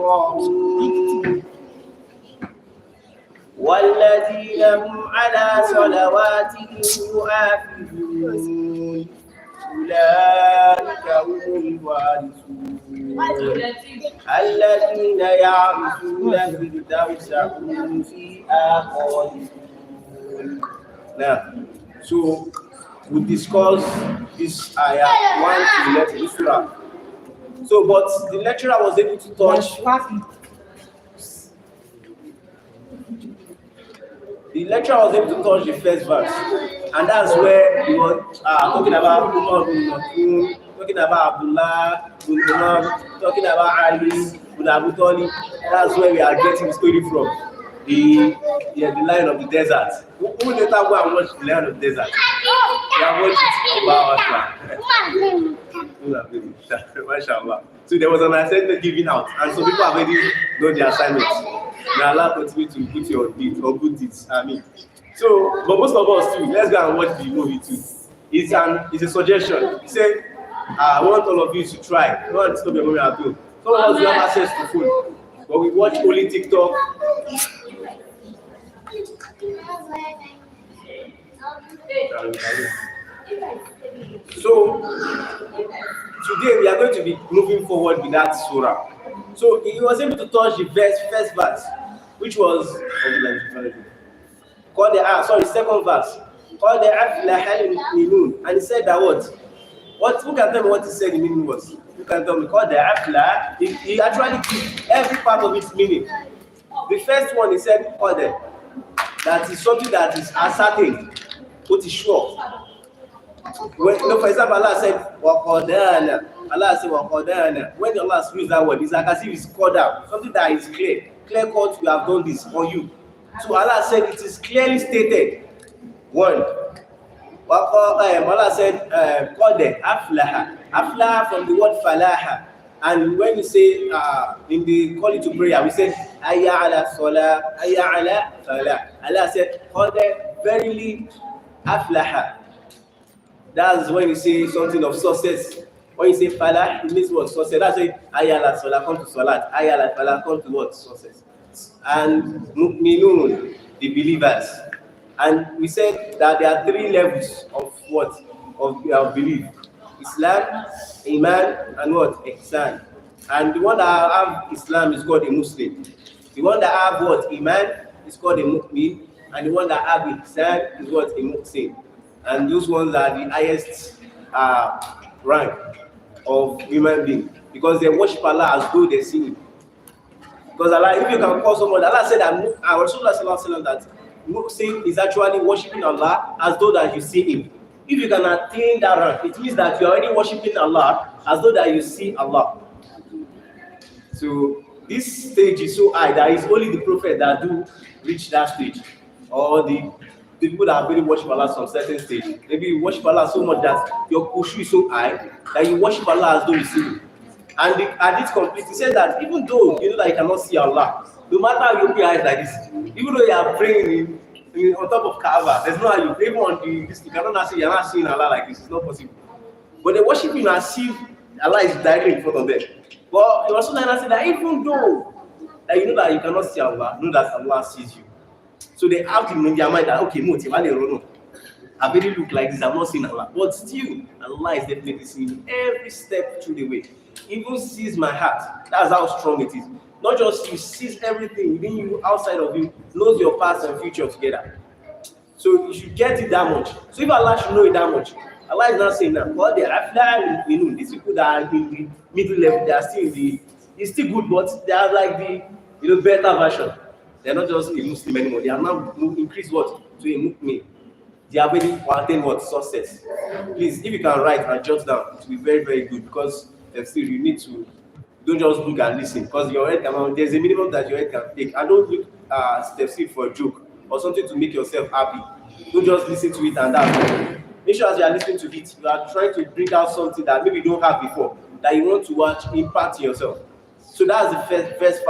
يراءون والذين هم على صلواتهم يحافظون أولئك هم الوارثون الذين يعرفون الفردوس هم فيها خالدون. Now, so we discuss this ayah 1 to 11 this surah. So, but the lecturer was able to touch. The lecturer was able to touch the first verse, and that's where he was talking about Umar bin Maktoum, talking about Abdullah bin Umar, talking about Ali bin Abu Talib. That's where we are getting the story from. The Lion of the Desert. Who later go and watch the Lion of the Desert? We have watched it about Mashallah. So there was an assignment given out, and so people have already done the assignments. May Allah continue to put your deeds or good deeds. I mean, so but most of us too, let's go and watch the movie too. It's a suggestion. He said, I want all of you to try. Don't stop your mommy at home. Some of us have access to food, but we watch only TikTok. So today we are going to be moving forward with that surah. So he was able to touch the first verse, which was called the second verse, called the Aflahal Minun, and he said that what? Who can tell me what he said the meaning was? Who can tell me? Called the Aflah. He actually gives every part of its meaning. The first one he said called the, that is something that is ascertained, what is sure. When, for example, Allah said waqadana. Allah said waqadana. When Allah uses that word, it's like as if it's called out, something that is clear cut. We have done this for you. So Allah said it is clearly stated. One. Allah said qad aflaha. Aflaha from the word falaha. And when you say in the call to prayer, we said ayya ala salah, ayya ala salah. Allah said qad verily aflaha. That's when you say something of success. When you say falah, it means what? Success. That's why ayya ala salah, come to salat. Ayya ala falah, come to what? Success. And mu'minun, the believers. And we said that there are 3 levels of what? Of belief. Islam, Iman, and what? Ihsan. And the one that have Islam is called a Muslim. The one that have what? Iman is called a Mu'min. And the one that have Ihsan is what? A Muhsin. And those ones are the highest rank of human being, because they worship Allah as though they see Him. Because Allah, if you can call someone, Allah said that Rasulullah that Muhsin is actually worshiping Allah as though that you see Him. If you can attain that rank, it means that you are already worshiping Allah as though that you see Allah. So this stage is so high that it's only the prophet that do reach that stage, or the people that have really worship Allah some certain stage. Maybe you worship Allah so much that your kushu is so high that you worship Allah as though you see Him. And the hadith complete, he said that even though you know that you cannot see Allah, no matter how you open your eyes like this, even though you are praying on top of Kaaba, there's no how you even on this, you cannot see, you're not seeing Allah like this. It's not possible. But they worship Him as if Allah is directly in front of them. But you also said that even though that you know that you cannot see Allah, know that Allah sees you. So they have in their mind that okay, I really look like this, I'm not seeing Allah. But still, Allah is definitely seeing me every step through the way. Even sees my heart. That's how strong it is. Not just you, sees everything within you, outside of you, knows your past and future together. So you should get it that much. So if Allah should know it that much, Allah is not saying that. Well, the Afla, these people that are in the middle level, they are still in the, it's still good, but they are like the better version. They're not just a Muslim anymore. They are now increased what? To a Muslim. They are ready to attain what? Success. Please, if you can write and jot down, it will be very, very good, because still you need to, don't just look and listen, because your head can, there's a minimum that your head can take. And don't look step for a joke or something to make yourself happy. Don't just listen to it and that's all. Make sure as you are listening to it, you are trying to bring out something that maybe you don't have before, that you want to watch impact yourself. So that's the first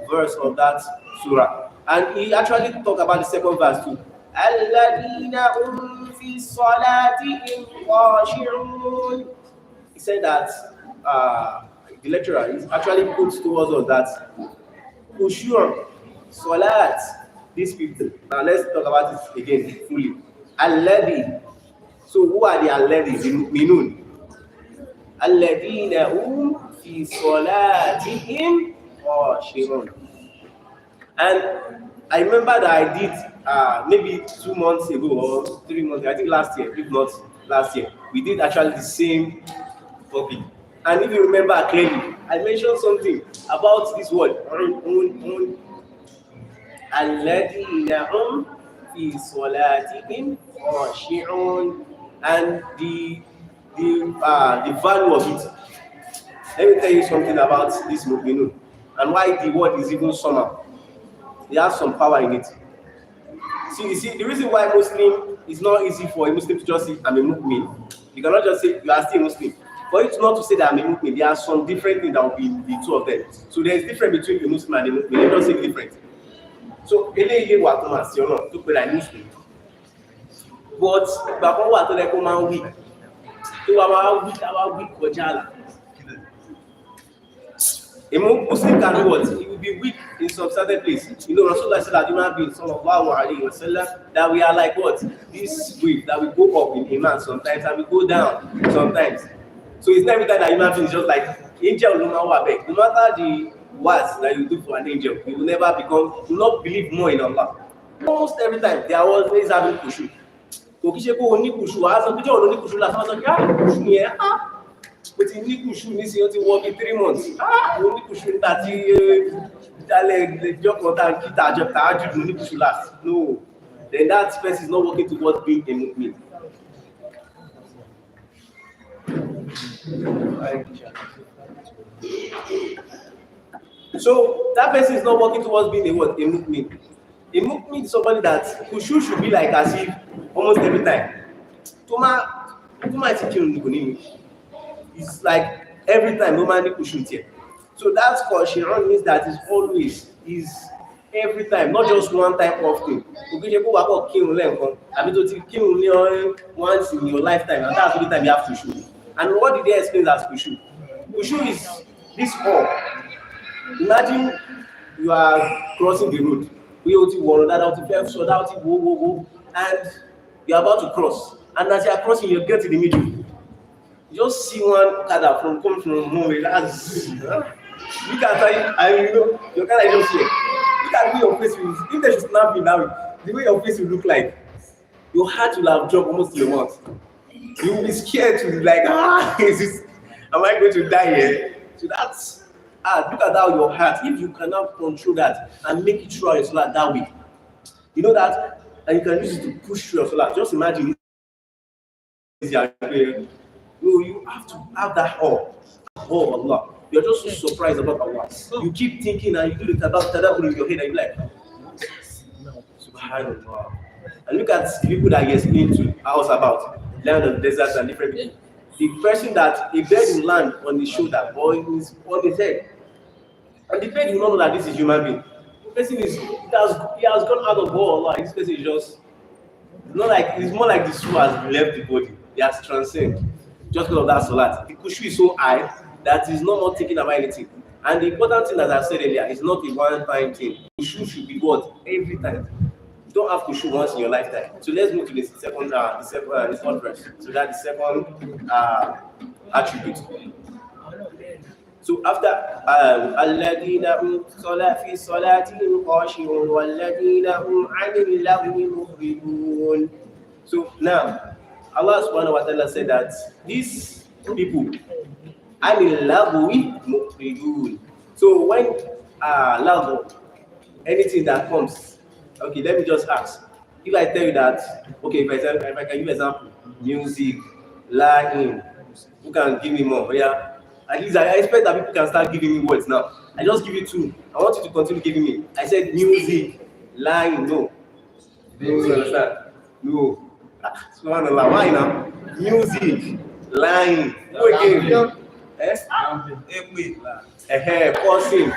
verse of that surah. And he actually talked about the second verse too. الَّذِينَ هُمْ فِي صَلَاتِهِمْ خَاشِعُونَ. He said that the lecturer, is actually puts towards us that Ushur, Salat, these people. Now let's talk about it again fully. Alladhi. So who are the Alladhi? The Minun. Alladhina fi salatihim khashirun. And I remember that I did maybe 2 months ago or 3 months, I think last year, if not last year, we did actually the same topic. And if you remember clearly, I mentioned something about this word. Alladhina fi salatihim khashirun, and the value of it. Let me tell you something about this mu'minun and why the word is even somehow. It has some power in it. See, the reason why Muslim is not easy for a Muslim to just say, I'm a mu'min. You cannot just say, you are still a Muslim. For it not to say that I'm a mu'min, there are some different things that will be the two of them. So there is difference between a Muslim and a mu'min. Let us say different. So, eléyìí wà tó máa sí ọ̀nà tó pé like Muslim. But, ìgbà kan wà tó lẹ́kọ̀ọ́ máa ń wí. Tó wà máa wí kọjá àlà. A Muslim can do what? He will be weak in some certain place. You know, Rasulullah said that human beings, sallallahu alayhi wa sallam, that we are like what? This wave that we go up in Iman sometimes and we go down sometimes. So it's not every time that human beings just like angel no matter the words that you do for an angel, you will never become, you will not believe more in Allah. Almost every time they are always having kushu. So kisheko oni kushu, as a picture oni kushu last time, kushu here. But in Nikushu, this year, to work in 3 months. Only Kushu that the job contact kita job that you Nikushu last. No, then that person is not working towards being a mu'min. So that person is not working towards being a what? A mu'min. A mu'min is somebody that Kushu should be like as if almost every time. Toma it's like every time normally pushing here. So that's called Shiran, means that is always, is every time, not just one type of thing. You go back or kill once in your lifetime, and that's the only time you have to shoot. And what did they explain as Kushu? Kushu is this all. Imagine you are crossing the road. And you're about to cross. And as you are crossing, you get to the middle. You just see one car from coming from nowhere. That's look at you know your car is just here. Look at the way your face will. If they should snap me now, the way your face will look like, your heart will have dropped almost to your mouth. You will be scared to be like, is this? Am I going to die here? So that's look at how your heart. If you cannot control that and make it through your solar that way, you know that, and you can use it to push through your solar. Just imagine. No, you have to have that awe of Allah. You're just so surprised about Allah. You keep thinking and you do the tadabbur in your head and you're like, Subhanallah. And look at the people that he explained to us about land of deserts and different people. The person that a bird will land on his shoulder or on his head, and the bird will not know that this is human being. The person he has gone out of Allah. This person is just it's more like the soul has left the body. He has transcended. Just because of that salat. The kushu is so high that is not more thinking about anything. And the important thing, as I said earlier, is not a one-time thing. Kushu should be what? Every time. You don't have kushu once in your lifetime. So let's move to the second verse. So that's the second attribute. So after الَّذِينَ هُمْ فِي صَلَاتِهِمْ خَاشِعُونَ وَالَّذِينَ هُمْ عَنِ اللَّغْوِ مُعْرِضُونَ. So now, Allah subhanahu wa ta'ala said that these people, anil-lagwi muqridun. So when lagw, anything that comes, okay, let me just ask. If I tell you that, okay, if I can give an example, music, lying, who can give me more? Yeah, at least I expect that people can start giving me words now. I just give you 2. I want you to continue giving me. I said music, lying, no. You understand? No. Subhanallah, why now? Music, lying, go again. Cursing.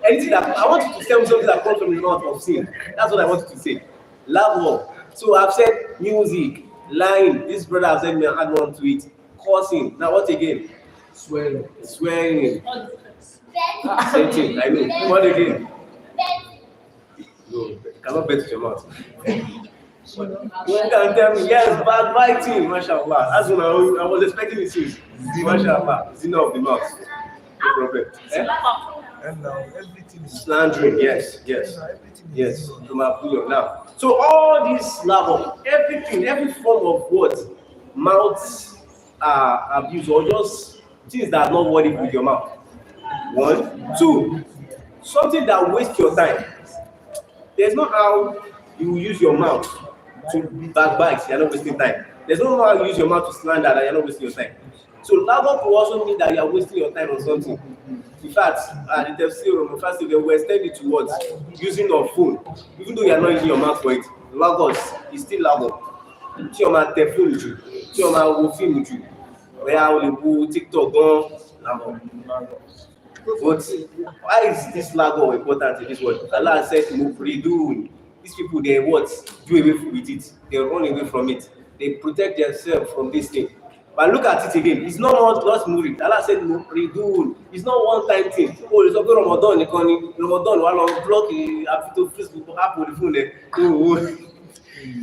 Anything that I want you to tell me something that comes from the mouth of sin. That's what I want you to say. Love. So I've said music, lying. This brother has said me add one to it. Cursing. Now what again? Swearing. Same thing, I know. What again? No, you cannot bet with your mouth. You can tell me, yes, backbiting, mashallah. That's what I was expecting it to. Mashallah, zina of the mouth. No problem. And now everything is Slandering, yes. Now, so all this level, everything, every form of what mouth abuse or just things that are not worthy with your mouth. 1, 2, something that wastes your time. There's no how you use your mouth to backbite, you're not wasting time. There's no how you use your mouth to slander that you're not wasting your time. So lagom will also mean that you are wasting your time on something. In fact, at the tafsir, first they will extend it to what? Using your phone. Even though you are not using your mouth for it, lagos is still lagom. Tí o máa tẹ fóònù jù, tí o máa wo fíìmù jù, bóyá o lè wo TikTok gan, lagom. But why is this lagom important in this world? Allah said, "Mufridun." These people, they what? Do away with it. They run away from it. They protect themselves from this thing. But look at it again. It's not just moving. Allah said, "Mufridun." It's not one-time thing. Oh, it's okay. Ramadan, Ramadan, while block to Facebook, app on the phone there.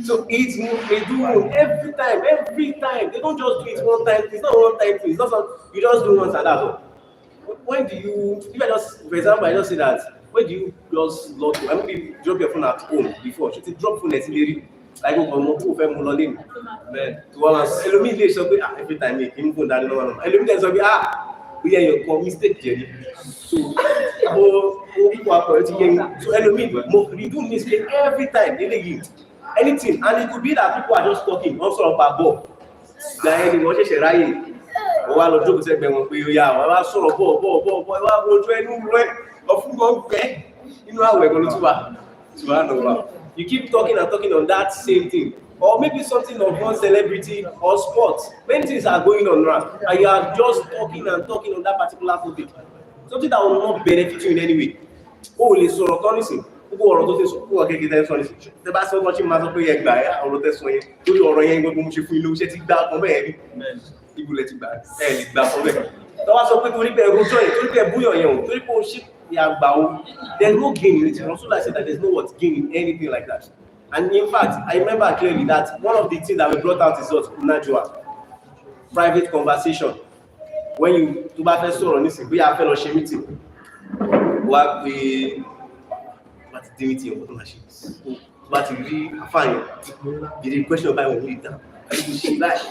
So it's Mufridun every time. They don't just do it one time. It's not one-time thing. It's not something you just do once and that's all. When do you, if I just, for example, I just say that, when do you just log to, I mean, you drop your phone at home before, should you drop phone at the like, oh, fẹ́ mú lọ lé mi, to one ẹlòmíì lè sọ pé every time make him phone dání lọ́wọ́ náà, ẹlòmíì lè sọ pé we are your call mistake jẹ́ ni, so people are correcting you, so ẹlòmíì we do mistake every time, anything, and it could be that people are just talking, wọ́n sọ̀rọ̀ pa bọ̀, gbà ẹni wọ́n ṣẹ̀ṣẹ̀ ráyè. Wà lọ jókòó sẹ́gbẹ̀ẹ́ wọn pé ó yá àwọn wá sọ̀rọ̀ bọ̀ wá rojú ẹnu rẹ̀ ọ̀fúngbọ̀n gbẹ́ inú àwẹ̀ ẹ̀gbọ́n ló tún wà subhanallah. You keep talking and talking on that same thing, or maybe something of one celebrity or sports. Many things are going on around and you are just talking and talking on that particular topic, something that will not benefit you in any way. O lè sọ̀rọ̀ kan nísìn gbogbo ọ̀rọ̀ tó ṣe sọ fún ọ̀kẹ́kẹ́ tẹ́ sọ nísìn tẹ́ bá sọ ọkọ̀ tí máa sọ pé ẹ gbà ọ̀rọ̀ tẹ́ sọ yẹn lórí ọ̀rọ̀ yẹn gbogbo mo ṣe fún ilé iṣẹ́ ti gbá ọkọ̀ bẹ́ẹ̀ rí ibùlẹ̀ ti gbà ẹ̀ lè gbà fún bẹ́ẹ̀. Tọ́wọ́ sọ pé torí pé rojọ́ yẹn torí pé búyọ̀ yẹn o torí pé o ṣe àgbà o, there is no gain in it. Rasulullah said that there is no what gain in anything like that. And in fact, I remember clearly that one of the things that we brought out is what Najwa, private conversation. When you tó bá fẹ́ sọ̀rọ̀ nísìnyí bóyá a fẹ́ lọ ṣe meeting wá pé wá ti dé meeting ọ̀pọ̀ tó máa ṣe tó bá ti rí àfààyàn gidi question báyìí wọ́n rí dáhùn àti ṣe báyìí.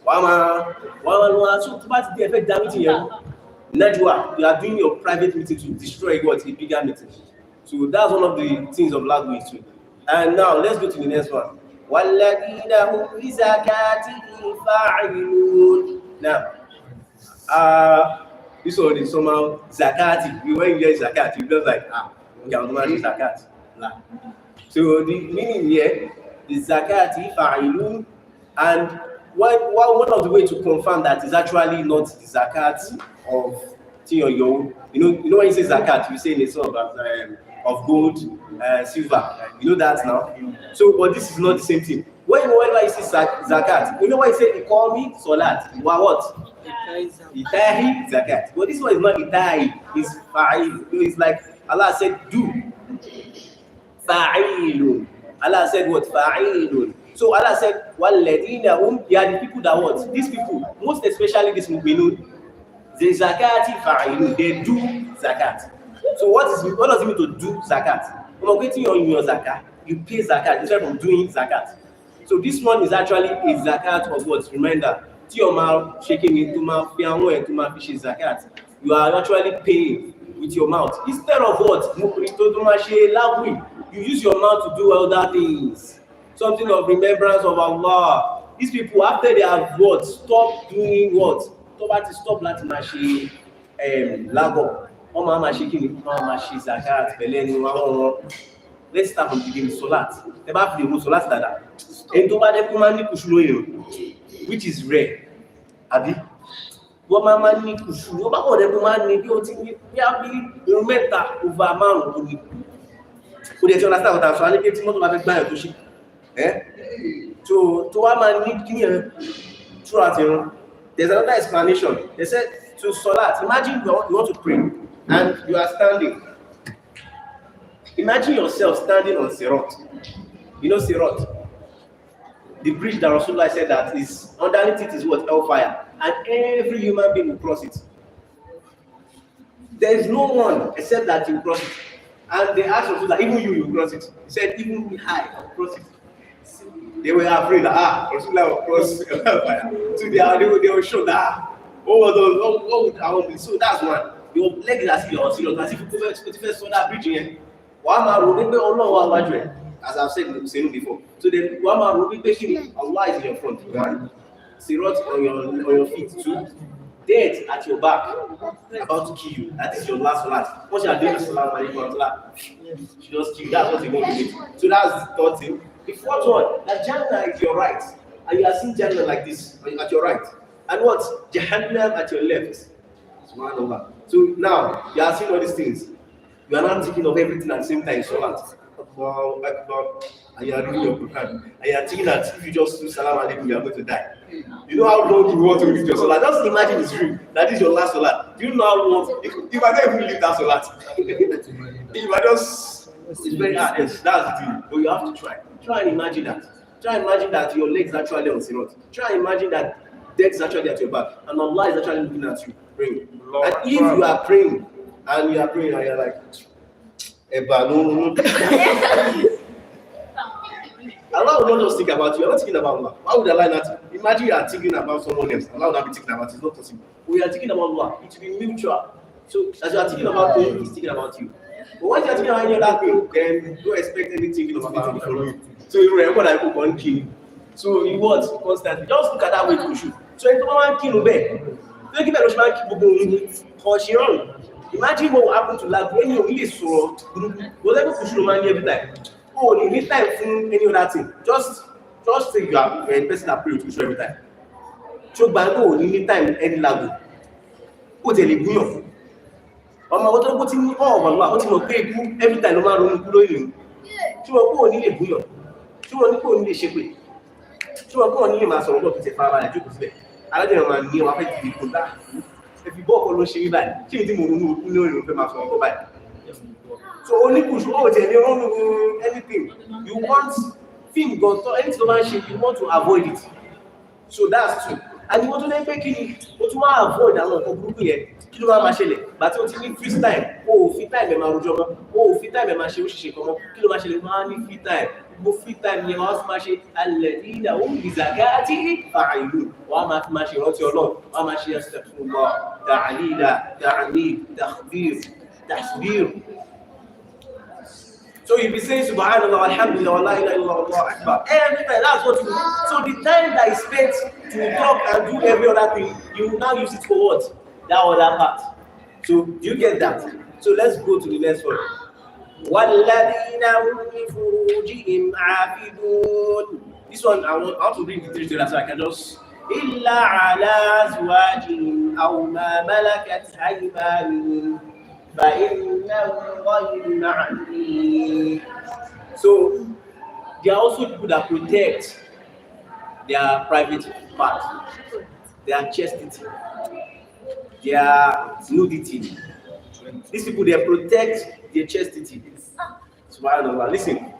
Wàá máa so tó bá ti dé ẹ fẹ́ dá meeting yẹn Najwa, you are doing your private meeting to destroy what a bigger meeting. So that's one of the things of language too. And now let's go to the next one. وَالَّذِينَ هُمْ لِزَكَاتِهِمْ فَاعِلُونَ. Now, this one is somehow zakati. When you get zakat, you just like okay, I'm going to zakat. So the meaning here is zakati fa'ilun, and one of the ways to confirm that is actually not the zakat of your you know when you say zakat, you say in a sort of gold, silver. You know that now. So, but this is not the same thing. Whenever you say zakat, you know why you say economy, salat, what? Itahi zakat. But this one is not itahi, it's fa'il. It's like Allah said, do. Fa'ilun. Allah said what? Fa'ilun. So Allah said, Walladina they are the people that what? These people, most especially this mu'minun, the zakati fa'ilun, they do zakat. So what does it mean to do zakat? When you're getting your zakat, you pay zakat instead of doing zakat. So this one is actually a zakat of what? Reminder, to your mouth, shaking it to mouth, to mouth, fish zakat. You are actually paying with your mouth. Instead of what? You use your mouth to do other things. Something of remembrance of Allah. These people, after they have what? Stop doing what? Stop that machine lago. Let's start from the beginning. Salat. The Bible salat dada. Which is rare. Abi. What mama ni kushu. What about the man ni bi o ti ni bi meta over amount ni. So they understand what I'm saying. Any people to have buy to ship. So to a man need clear throughout. There's another explanation. They said to Salat. Imagine you want to pray and you are standing. Imagine yourself standing on Sirat. You know Sirat? The bridge that Rasulullah said that is underneath it is what? Hellfire. And every human being will cross it. There is no one except that you cross it. And they asked Rasulullah, even you cross it. He said, even me, I will cross it. They were afraid that Rasulullah will cross hellfire. So they were sure that what would I do? So that's one. Your leg is as if you first saw that bridge here. One man will be on one as I've said before. So then one man will be patient. Allah is in your front. One. Sirat on your feet. Two. Death at your back, about to kill you. That is your last salat. Once you are doing salat, she just kill you. That's what you want to do. So that's the third thing. The fourth one, that Jannah is your right. And you are seeing Jannah like this at your right. And what? Jahannam at your left. Subhanallah. So now, you are seeing all these things. You are not thinking of everything at the same time. Salat. And you are reading your Quran. And you are thinking that if you just do salam alaikum, you are going to die. You know how long you want to read your salat. Just imagine this dream. That is your last salat. Do you know how long? You might not even leave that salat. You might just. It's very hard. Yes, that's the thing. But you have to try. Try and imagine that. Try and imagine that your legs are actually on Sirat. Try and imagine that death is actually at your back. And Allah is actually looking at you, praying. And if you are praying, and you're like, Allah will not just think about you. You're not thinking about Allah. Why would Allah not? Imagine you are thinking about someone else. Allah will not be thinking about it. It's not possible. We are thinking about Allah. It will be mutual. So as you are thinking about him, he's thinking about you. But once you are thinking about any other thing, then don't expect anything about Allah from you. So you remember that I could kill. So you what constantly. Just look at that way to shoot. So if someone kill you, don't give a rush for Sharon. Imagine what will happen to life when you really saw whatever push man every time. Oh, you need time for any other thing. Just say you are a person that prays to every time. So bango, you need time any level. Ó tẹ̀lé gúnyàn. Ọmọ ọgbọ́n tó ti ní ọ̀wọ̀lọ́wà ó ti mọ̀ pé ikú every time ló máa ronú kú lóyìn. Tí wọ́n kó ní lè gúnyàn. Tí wọ́n ní kó ní lè ṣépè. Tí wọ́n kó ní lè máa sọ̀rọ̀ bọ́ tó ti fara balẹ̀ jókòó síbẹ̀. Alájọyọ̀ máa ní wọn fẹ́ ti di kó dá. Ẹ̀fì bọ́ọ̀kọ́ ló ṣe rí báyìí. Kí ni tí mo ronú kú lóyìn fẹ́ máa sọ̀rọ̀ bọ́ báyìí? So only push anything. You want film got anything man shape, you want to avoid it. So that's true. And you want to make it, but you want to avoid that group here. Kí ló máa ṣẹlẹ̀? But you want to free time. Oh, free time ẹ máa rojọ́ mọ́. Oh, free time ẹ máa ṣe oṣìṣẹ́ kan mọ́. Kí ló máa ṣẹlẹ̀? Máa ní free time. Gbogbo free time yẹn wọ́n á máa ṣe alladhina hum lizakati fa'ilun. Wọ́n á máa ṣe ìrántí Ọlọ́run. Wọ́n á máa ṣe astaghfirullah, ta'lila, ta'mid, takhbir, tasbir. So you'll be saying Subhanallah, Alhamdulillah, wa la ilaha illallah, Allahu Akbar. Every time, that's what you do. So the time that is spent to talk and do every other thing, you will now use it for what? That other part. So do you get that? So let's go to the next one. وَالَّذِينَ هُمْ لِفُرُوجِهِمْ عَافِدُونَ. This one, I want to read the three so I can just إِلَّا عَلَى أَزْوَاجِهِمْ أَوْ مَا مَلَكَتْ أَيْمَانُهُمْ. So they are also people that protect their private part, their chastity, their nudity. These people, they protect their chastity. Subhanallah. Listen.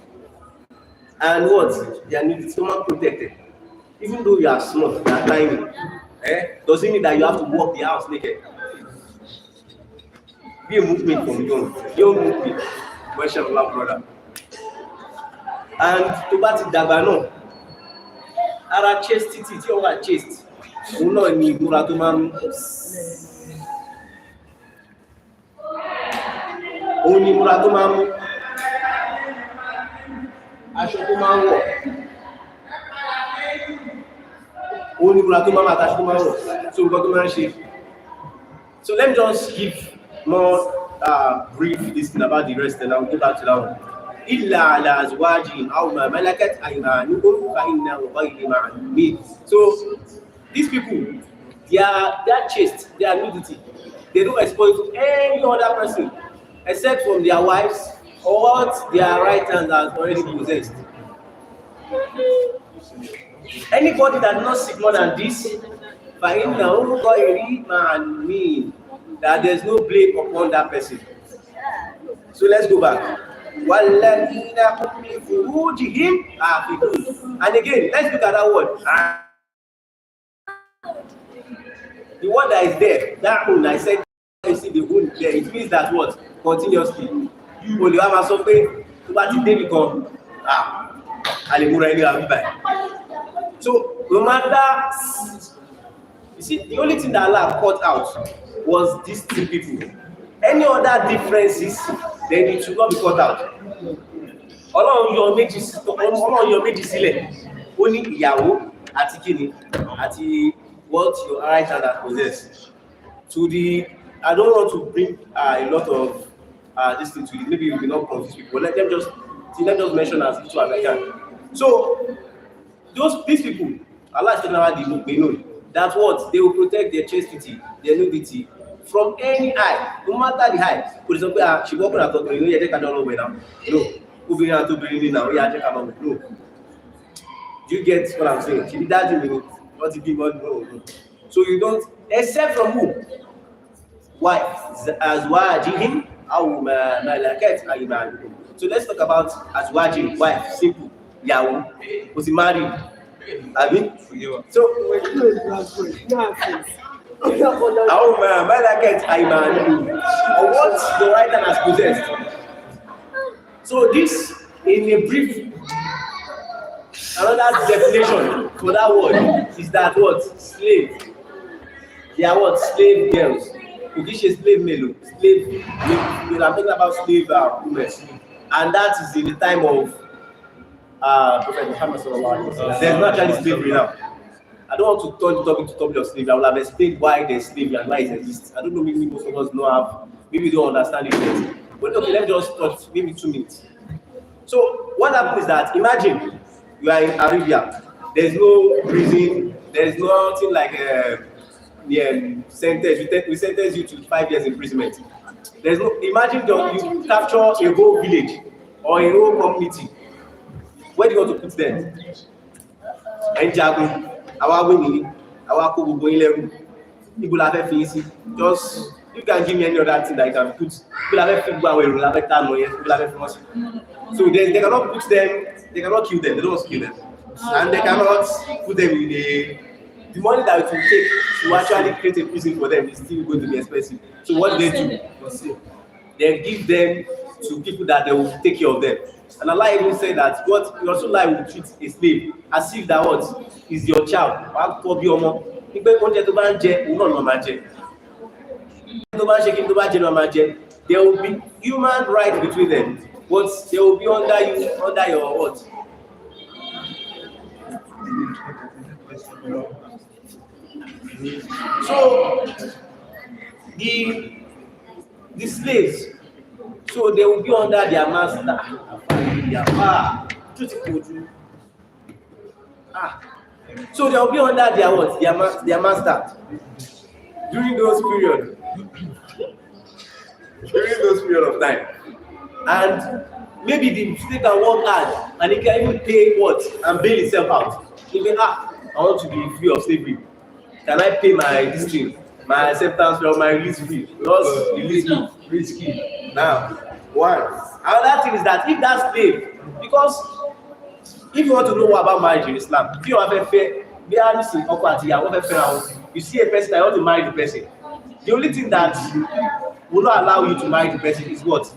And what? Their nudity, someone protected. Even though you are small, you are tiny, doesn't mean that you have to walk the house naked. Be a movement from young movement, mashallah, brother. And to bá ti dàgbà náà, ara chastity tí ó wà chaste, òun náà ni ìmúra tó máa ń òun ni ìmúra tó máa ń mú, aṣọ tó máa ń wọ̀, òun ni ìmúra tó máa ń àtàṣọ tó máa ń wọ̀, so nǹkan tó máa ń ṣe. So let me just give more brief this thing about the rest, and I'll go back to that one. إِلَّا عَلَى أَزْوَاجِهِمْ أَوْ مَا مَلَكَتْ أَيْمَانُهُمْ فَإِنَّهُمْ غَيْرُ مَعْلُومِينَ. So these people, they are chaste, they are nudity. They don't expose to any other person except from their wives or what their right hand has already possessed. Anybody that does not seek more than this, فَإِنَّهُ غَيْرِ مَعْلُومٍ, that there's no blame upon that person. So let's go back. وَالَّذِينَ هُمْ لِفُرُوجِهِمْ حَافِظُونَ. And again, let's look at that word. The word that is there, that one I said, you see the wound there, it means that what? Continuously. You will have a software to what it become. So no matter, you see, the only thing that Allah cut out was these two people. Any other differences, then it should not be cut out. Ọlọ́run yọ méjì sílẹ̀, ó ní ìyàwó àti kíni àti what your right hand has possessed. To the, I don't want to bring a lot of this thing to it. Maybe you will not confuse people. Let them just mention as little as I can. So these people, Allah is telling us they know that what they will protect their chastity, their nudity from any eye, no matter the eye. For example, she walking out of the you take a dollar away now. No, who be out to bring it now? Yeah, check out no. Do you get what I'm saying? She did that in minute. What if people no. So you don't, except from who? Wife, azwajihim aw ma malakat aymanuhum. So let's talk about azwajihim, wife, simple, yawo, was he married? I mean, so aw ma malakat aymanuhum, or what the right hand has possessed. So this, in a brief, another definition for that word is that what? Slave. They are what? Slave girls. Ukishe slave male. Slave. We are talking about slave women. And that is in the time of Prophet Muhammad sallallahu alaihi wasallam. There's not actually slavery now. I don't want to turn the topic to topic of slavery. I will have explained why there's slavery and why it exists. I don't know, maybe most of us don't have, maybe don't understand it yet. But okay, let's just touch maybe 2 minutes. So what happens is that, imagine you are in Arabia. There's no prison. There's nothing like sentence. We sentence you to 5 years imprisonment. There's no. Imagine you capture a whole village or a whole community. Where do you want to put them? Enjagun, our winning, our Kubu going level. People have a fancy. Just you can give me any other thing that you can put. People have a people will have a time. People have a fancy. So they cannot put them. They cannot kill them. They don't want to kill them, and they cannot put them in the money that it will take to actually create a prison for them is still going to be expensive. So what do? They give them to people that they will take care of them. And Allah even said that what you also like will treat a slave as if that what is your child. There will be human rights between them, but they will be under your what? So the slaves, so they will be under their master. So they will be under their what? Their master during those period. During those period of time, and maybe the state can work hard and it can even pay what and bail itself out. Even I want to be free of slavery. Can I pay my this thing, my acceptance or my release fee? Lost release fee. Now, one. Another thing is that if that slave, because if you want to know more about marriage in Islam, if you have a fair, you see a person that want to marry the person. The only thing that will not allow you to marry the person is what?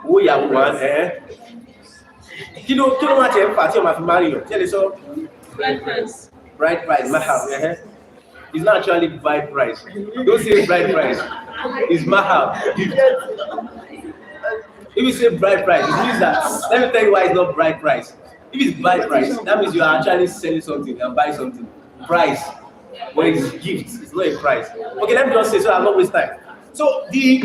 Oh yeah, one. Kilo much empathy on my marry. Tell us so. Bride price. Bride price, mahar. It's not actually bride price. Don't say bride price. It's mahar. If you say bride price, it means that. Let me tell you why it's not bride price. If it's bride price, that means you are actually selling something and buying something. Price, when it's gift, it's not a price. Okay, let me just say so I'm not waste time. So the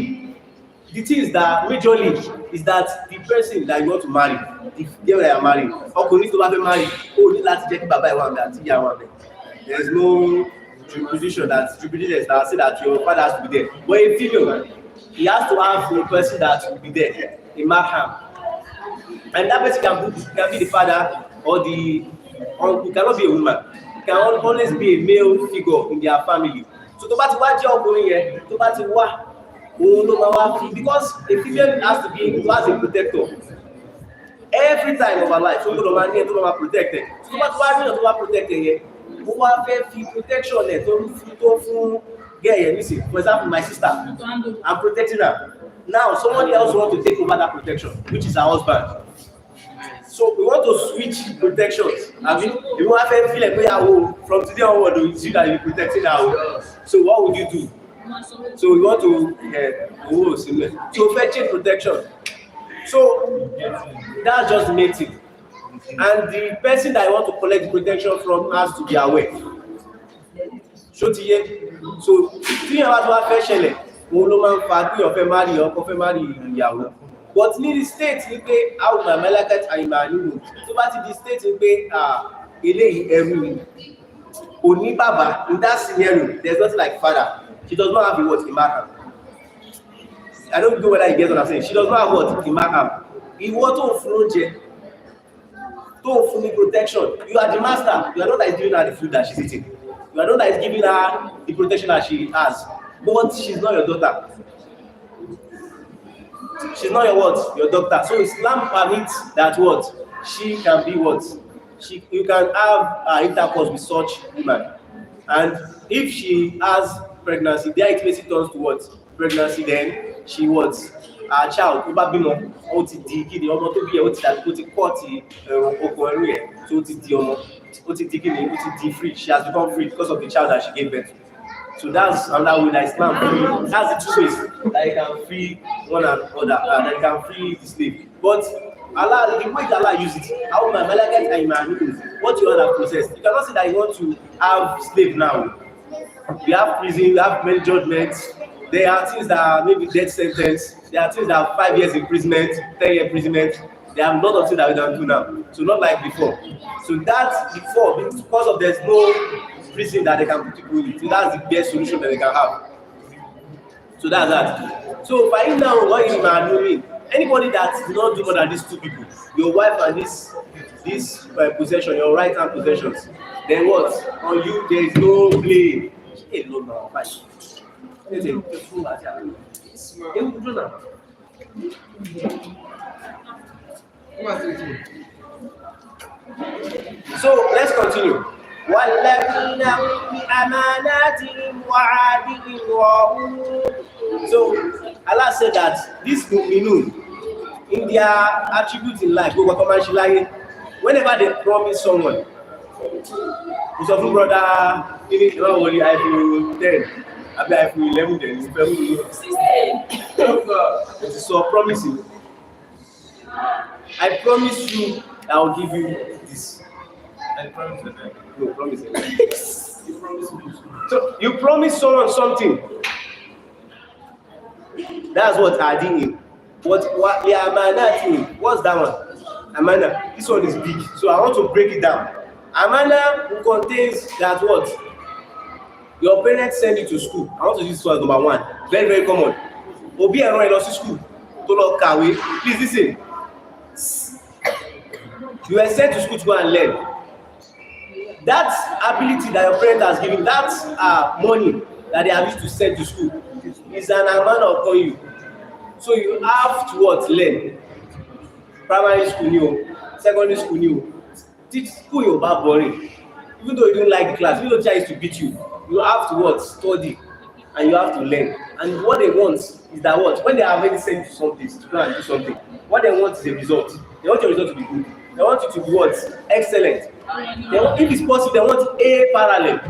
thing is that majorly is that the person that you want to marry, the girl that you are marrying, or need to have a marry, need to check baba one that there's no jurisdiction that say that your father has to be there. But a female, he has to have a person that will be there, a mahram. And that person can be the father or the You cannot be a woman. You can always be a male figure in their family. So tó bá ti wá jẹ́ ọkùnrin yẹn, tó bá ti wá, òun ló máa wá fi, because a female has to be as a protector. Every time of her life, so gbọ́dọ̀ máa ní ẹ̀ tó máa protect ẹ̀. So tó bá ti wá ní ẹ̀ tó máa protect ẹ̀ yẹn, ó wá fẹ́ fi protection ẹ̀ tó fún girl yẹn nísìn. For example, my sister, I'm protecting her. Now somebody else wants to take over that protection, which is her husband. So we want to switch protections. I mean, if you want to feel like from today onward, you can be protecting her. So what would you do? So we want to fetch protection. So that's just native. And the person that I want to collect the protection from has to be aware. So three hours were fetching. Marry ìyàwó. But ní the state ní pé how my malakat àìmàlúù tó bá ti di state ní pé eléyìí ẹrú ni òní bàbá in that scenario there's nothing like father. She does not have a word in Makam. I don't know whether you get what I'm saying. She does not have what in Makam. Ìwọ tó fún oúnjẹ tó fún ní protection, you are the master. You are not like giving her the food that she's eating. You are not like giving her the protection that she has. But she's not your daughter. She's not your what? Your doctor. So Islam permits that what? She can be what? You can have intercourse with such woman. And if she has pregnancy, there it basically turns to what? Pregnancy, then she what? Her child, probably OTD, ọmọ tó bí ẹ, ó ti cut okùn ẹrú ẹ, so ó ti free. She has become free because of the child that she gave birth to. So that's another way that Islam free. That's the two ways that you can free one another, that you can free the slave. But Allah, the way that Allah uses it, how my malakat and what you want to process. You cannot say that you want to have slave now. We have prison, we have many judgments. There are things that are maybe death sentence. There are things that are 5 years imprisonment, 10-year imprisonment. There are a lot of things that we don't do now. So not like before. So that before, because of there's no prison that they can put people in. So that's the best solution that they can have. So that's that. So by now, what is my doing? Anybody that does not do more than these two people, your wife and this possession, your right hand possessions, then what? On you, there is no blame. Hey, no, fine. So let's continue. وَالَّذِينَ بِأَمَانَاتِهِمْ وَعَهْدِهِمْ رَاعُونَ. So Allah said that this mu'minun, in their attributes in life, whenever they promise someone, who's of brother, I feel 10, I feel 11, then so promising. I promise you I will give you this. I promise you. No, promise it. You promise me. So you promise someone something. That's what adin. What amana? What's that one? Amana. This one is big. So I want to break it down. Amana contains that what? Your parents send you to school. I want to use this one number one. Very, very common. Obi and Roy lost school. Please listen. You were sent to school to go and learn. That ability that your parent has given, that money that they have used to send to school, is an amount upon you. So you have to what? Learn. Primary school new, secondary school new. Teach school you're about boring. Even though you don't like the class, even though the child is to beat you, you have to what? Study. And you have to learn. And what they want is that what? When they are already sent to something, to go and do something, what they want is a result. They want your result to be good. They want you to be what? Excellent. They want, if it's possible, they want A parallel.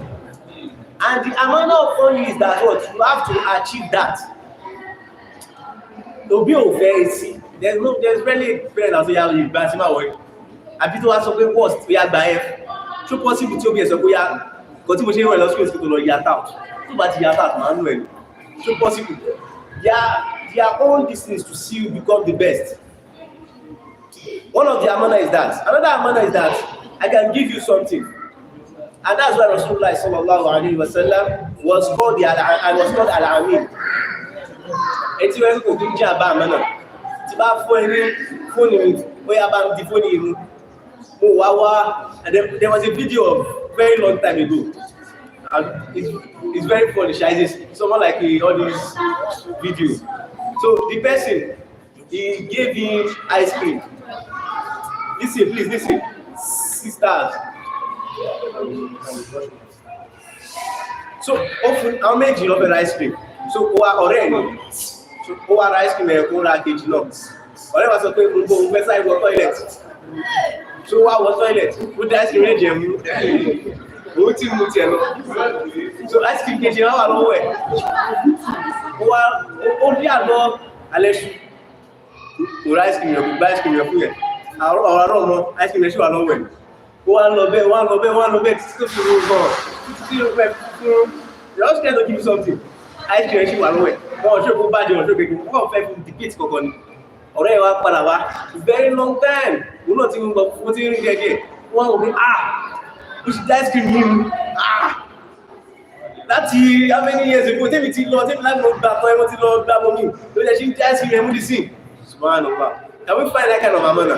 And the amount of fun is that what? You have to achieve that. To be fair, there's really a parent that say, "Yeah, you pass my way." A bit of something worse. We are by F. So possible to be a so we are. Because we are not supposed to yat out. So but yat out, man. So possible. Yeah, their own distance to see you become the best. One of the amana is that. Another amana is that I can give you something. And that's why Rasulullah sallallahu alaihi wasallam was called Al-Amin. Eti wẹ́n kò kí jẹ́ àbá àmánà. Tí bá fún ẹni fóònù mi, ó yá bá ń di fóònù yìí mú. Oh, wow. And then there was a video of very long time ago. And it's very funny. Someone like all these videos. So the person, he gave him ice cream. Listen, please listen. Sisters. So often, how many you love ice cream? So already. So ice cream and cola kejì náà. Ọ̀rẹ́ wa sọ pé mo fẹ́ sáré wọ toilet. So wọ toilet. Ó dá ice cream lè jẹun. Òun tí mo tiẹ̀ lọ. So ice cream kejì náà wà lọ́wọ́ ẹ̀. Ó ní àlọ́ alẹ́ ṣu. Kò ra ice cream yẹn, kò gba ice cream yẹn fún yẹn. Ọ̀rọ̀ àárọ̀ mọ ice cream yẹn ṣì wà lọ́wọ́ ẹ̀. Ó wá ń lọ bẹ́ẹ̀ títí tó fi rú gan. Títí tó fẹ́ fún. They just try to give you something. Ice cream ṣì wà lọ́wọ́ ẹ̀. Wọ́n ṣe kó bàjẹ́ wọ́n ṣe kékeré. Wọ́n fẹ́ fún debate kankan ni. Ọ̀rẹ́ ẹ̀ wá padà wá. Very long time. Òun náà ti ń lọ fún ti ń rí gẹ́gẹ́. Wọ́n wò pé ó ṣe ice cream yìí mu. Láti how many years ago tèmi láti lọ gbà tán ẹ̀wọ̀n ti lọ gbà mọ́ mi. Ló jẹ́ ṣe ń ice cream ẹ̀mú di sí. Subhanallah. Can we find that kind of amana?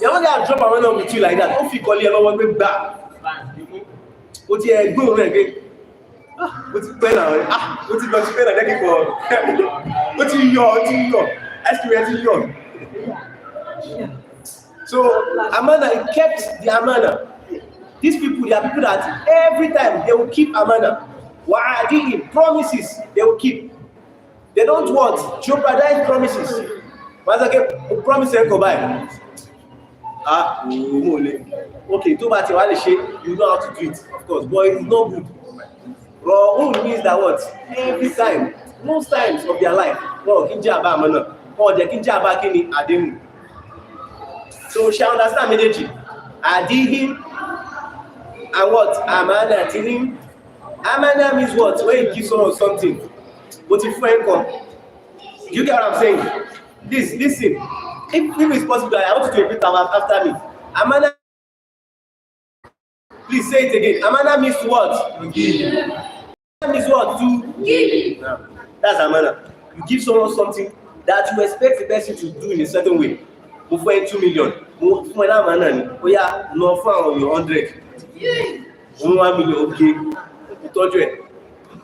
You want to drop amana with you like that? Ó fi kọ́lé ẹ lọ́wọ́ gbé gbà. Ó ti ẹ̀ gbóhùn rẹ̀ gé. Ó ti pẹ́ náà ó ti lọ sí pẹ́ náà lẹ́kìkọ́ ó ti yọ ice cream ti yọ. So amana, he kept the amana. These people, they are people that every time they will keep amana. Wa'adihim, promises they will keep. They don't want jeopardize promises. Once again, promise and go by. Okay, too bad you know how to do it, of course, but it's not good. Wrong means that what? Every time, most times of their life, so we shall understand immediately. Adihim and what? Amana him. Amana means what? When you give someone something. But if you come, you get what I'm saying? Listen. If it's possible, I want you to repeat after me. Amana. Please say it again. Amana means what? To give. Amana means what? To give. No, that's amana. You give someone something that you expect the person to do in a certain way. Mo fún 2 million. Mo fún ẹ amana ni. Ó yá, lọ fún your 100. 1 million, okay. Ìtọ́jú ẹ̀.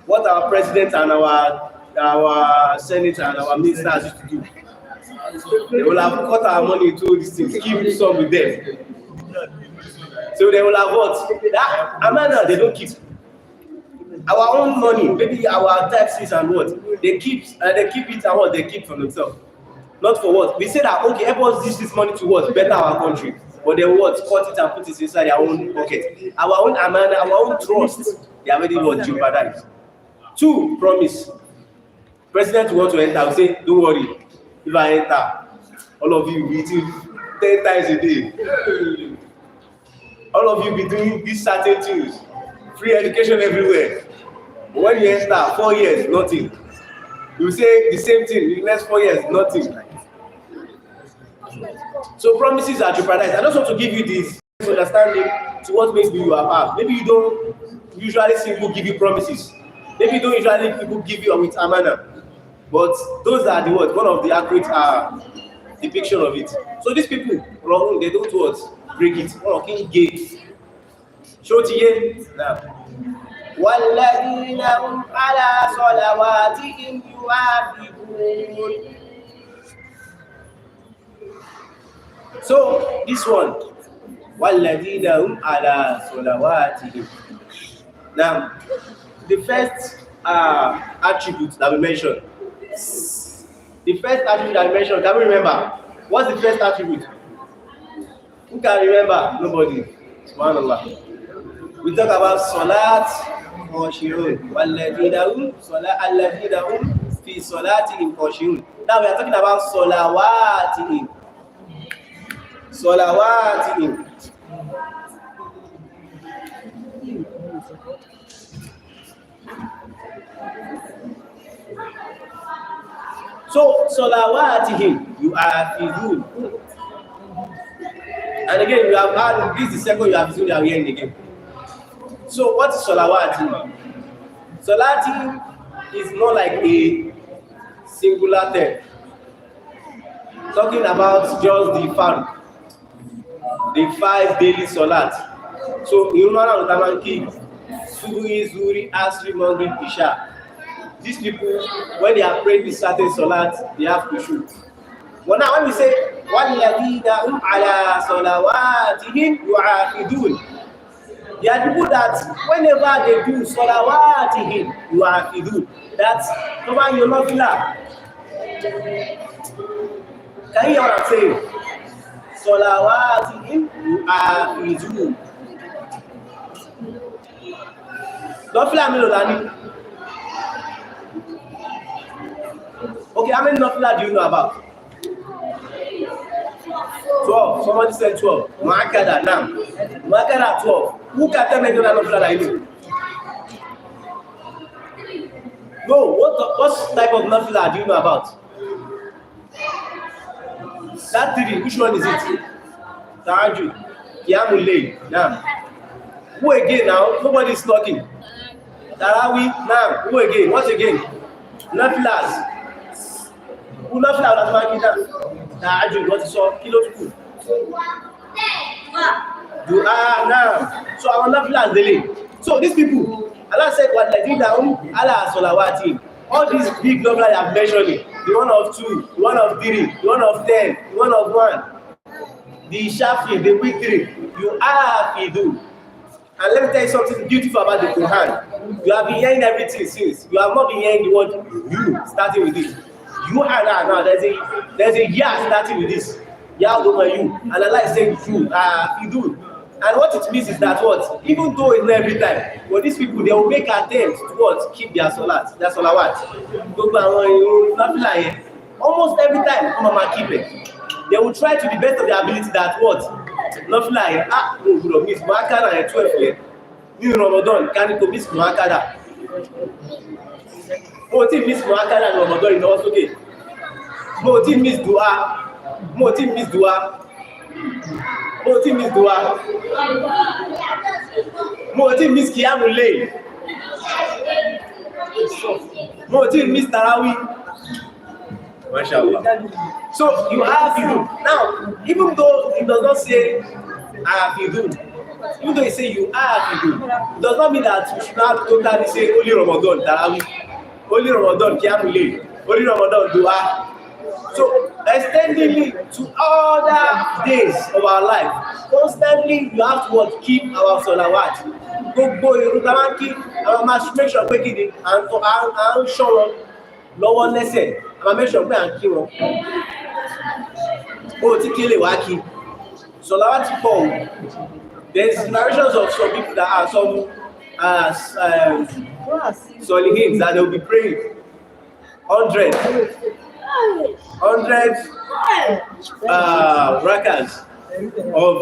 What our president and our senator and our ministers used to do. They will have cut our money into these things, keep some with them. So they will have what? That amana they don't keep. Our own money, maybe our taxes and what they keep it and what they keep for themselves. Not for what? We say that okay, help us use this money to what? Better our country. But they what? Cut it and put it inside their own pocket. Our own amana, our own trust, they are already what jeopardized. 2, promise. President want to enter, I will say, don't worry. If I enter, all of you will be eating 10 times a day. All of you will be doing these certain things. Free education everywhere. But when you enter, 4 years, nothing. You say the same thing, the next 4 years, nothing. So promises are jeopardized. I just want to give you this understanding to what makes you are. Maybe you don't usually see people give you promises. Maybe you don't usually people give you with amana. But those are the words, one of the accurate depiction of it. So these people, they don't what? Break it. Gate. Show to you now. وَالَّذِينَ هُمْ عَلَى صَلَوَاتِهِمْ يُحَافِظُونَ. So this one, وَالَّذِينَ هُمْ عَلَى صَلَوَاتِهِمْ. Now, the first attribute that we mentioned. The first attribute that we mentioned, can we remember? What's the first attribute? Who can remember? Nobody. Subhanallah. We talk about salat khashirun. Walladhina hum fi salatihim khashirun. Now we are talking about salawatihim. Salawatihim. So salawatihim, you are fizun. And again, you have had this is the second you have fizun, you are hearing again. So what is salawatihim? Salati is not like a singular term. Talking about just the fan. the 5 daily salat. So in Umar and Tamanki, Subuhi, Zuri, Asri, Maghrib, Isha. These people, when they are praying this certain salat, they have to shoot. But now when we say وَالَّذِينَ هُمْ عَلَى صَلَوَاتِهِمْ يُحَافِظُونَ, there are people that whenever they do salawatihim yuhafidun, that's cover your nafila. Can you hear what I'm saying? Salawatihim yuhafidun. Nafila mélòó la ní? Okay, how many nafila do you know about? 12. Somebody said 12. Mu'akkada now. Mu'akkada 12. Who can tell me the nafila that you know? No, what type of nafila do you know about? That 3, which one is it? Tahajjud, Qiyamul Layl. Now, who again now? Nobody is talking. Tarawih. Now, who again? What again? Nafilas. Who nafila that man now? Tahajjud, what is all? Kilo to Dua now. So our nafila is daily. So these people, Allah said, "What they did down, Allah solawati." All these big numbers I have mentioned, the one of 2, the one of 3, the one of 10, the one of 1, the shafi, the witri, you have to do. And let me tell you something beautiful about the Quran. You have been hearing everything since. You have not been hearing the word you, starting with this. You and I now, there's a ya starting with this. Ya over you. And Allah is saying you do. And what it means is that what? Even though it's not every time, but these people, they will make attempts to what? Keep their salat. Their salawat. Almost every time, keep it. They will try to the best of their ability that what? Not flying. No, miss Mu'akkada at 12 years. You Ramadan, can you miss Mu'akkada? Miss Mu'akkada in Ramadan is also okay. Miss Dua. Miss Dua. Miss Dua. Miss Qiyamul Layl. Miss Tarawih. Mashallah. So you have to do. Now, even though it does not say I have to do, even though it say you have to do, it does not mean that you should not totally say only Ramadan, Tarawih, only Ramadan, Qiyamul Layl, only Ramadan, Dua. So extending it to other days of our life. Constantly, you have to keep our salawat. Make sure we and show lọ́wọ́ lẹ́sẹ̀ àmà make sure pé à ń kí wọn ó ti kí lè wá kí salawat pọ̀ o. There is narrations of some people that are some solihin that they will be praying 100 rakas of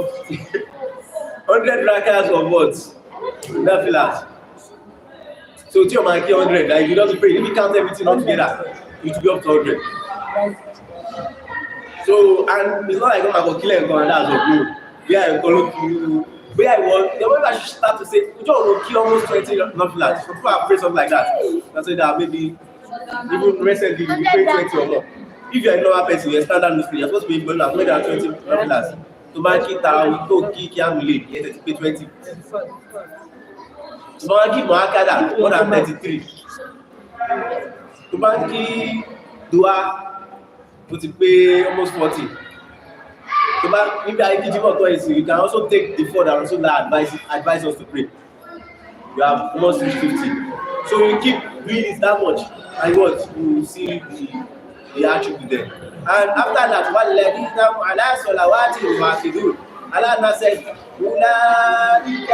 100 rakas of what? Nafilas. So till my 100, like you don't pray. If you count everything all together, it will be up to 100. So and it's not like I'm kill and that's what you. Yeah, I'm going to. Where I want, the moment I should start to say, you don't kill almost 20 nafilas. So people have prayed something like that. That's why that maybe even recently you pray 20 or more. If you're a normal person, you're a standard Muslim, you're supposed to be able to have more than 20 nafilas. To bank it out, we go kick and lead. You have to pay 20. To bank it Mu'akkada, more than 33. To bank it Dua, to pay almost 40. If you can also take the four that also advise us to pray. You have almost 50. So you keep doing it that much, and what you will see the attribute there. And after that, وَالَّذِينَ عَلَىٰ صَلَوَاتِهِمْ يُحَافِظُونَ. Allah now said, أُولَٰئِكَ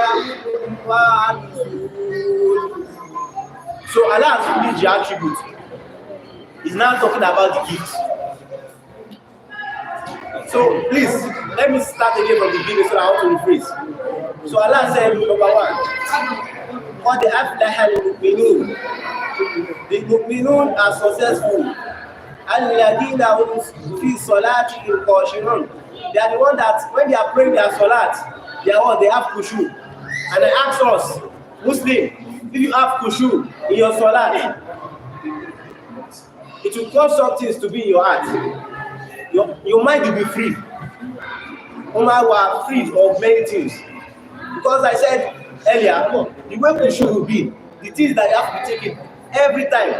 وَارِثُونَ. So Allah has finished the attribute. He's now talking about the gift. So please, let me start again from the beginning so I want to rephrase. So Allah said, number 1, قَدْ أَفْلَحَ الْمُؤْمِنُونَ. The mu'minun are successful. الَّذِينَ هُمْ فِي صَلَاتِهِمْ خَاشِعُونَ. They are the one that when they are praying their salat, they are what they have khushu. And I ask us, Muslim, if you have khushu in your salat, it will cause some things to be in your heart. Your mind will be free. were free of many things. Because I said earlier, the way Kushu will be, the things that you have to be taking every time.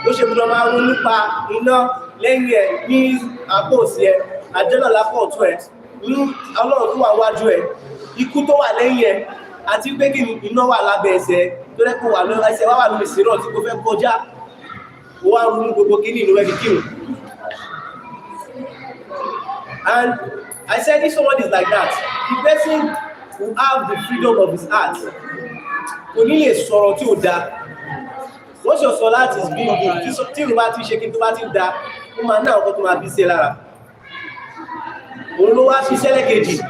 Ó ṣe gbọ́dọ̀ máa ronú pa iná lẹ́yìn ẹ̀ ní àpò òsì ẹ̀, àjẹ́nà lápò ọ̀tún ẹ̀, ní ọlọ́run tó wà wájú ẹ̀, ikú tó wà lẹ́yìn ẹ̀, àti pé kí iná wà lábẹ́ ẹsẹ̀ tó lẹ́kọ̀ọ́ wà lórí ẹsẹ̀ wà lórí ìṣirò tí kò fẹ́ kọjá. Ó wá ronú gbogbo kíní ìlú ẹ̀dí kírun. And I said if someone is like that, the person will have the freedom of his heart. Kò ní lè sọ̀rọ̀ tí ò dáa. Once your salat is being good, tí ìrùbá ti ṣe kí tó bá ti dá, ó máa náà ọkọ̀ tó máa bí sí lára. Òun ló wá ṣiṣẹ́ lẹ́kejì.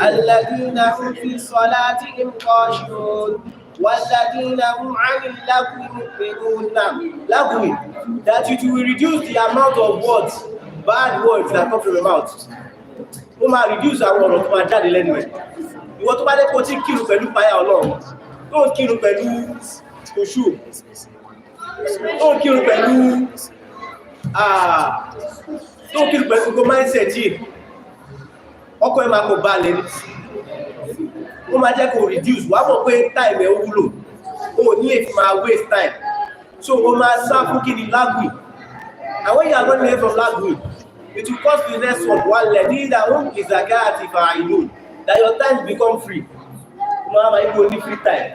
الذين هم في صلاتهم خاشعون والذين هم عن اللغو معرضون. Lagwi, that it will reduce the amount of words, bad words that come from your mouth. Ó máa reduce àwọn ọ̀rọ̀ tó máa jáde lẹ́nu ẹ̀. Ìwọ tó bá dé kó tí kírun pẹ̀lú páyà Ọlọ́run, tó ń kírun pẹ̀lú oṣù, tó ń kírun pẹ̀lú gbogbo mindset yìí, ọkọ̀ ẹ̀ máa kò balẹ̀ ní. Ó máa jẹ́ kó reduce, wà mọ̀ pé time ẹ̀ wúlò, ó ní èfì máa waste time. So ó máa sá fún kí ni Lagwi. And when you are running away from Lagwi, it will cause the next one لَلَّذِينَ is zakati fa'ilun, that your time become free. You know how you need free time.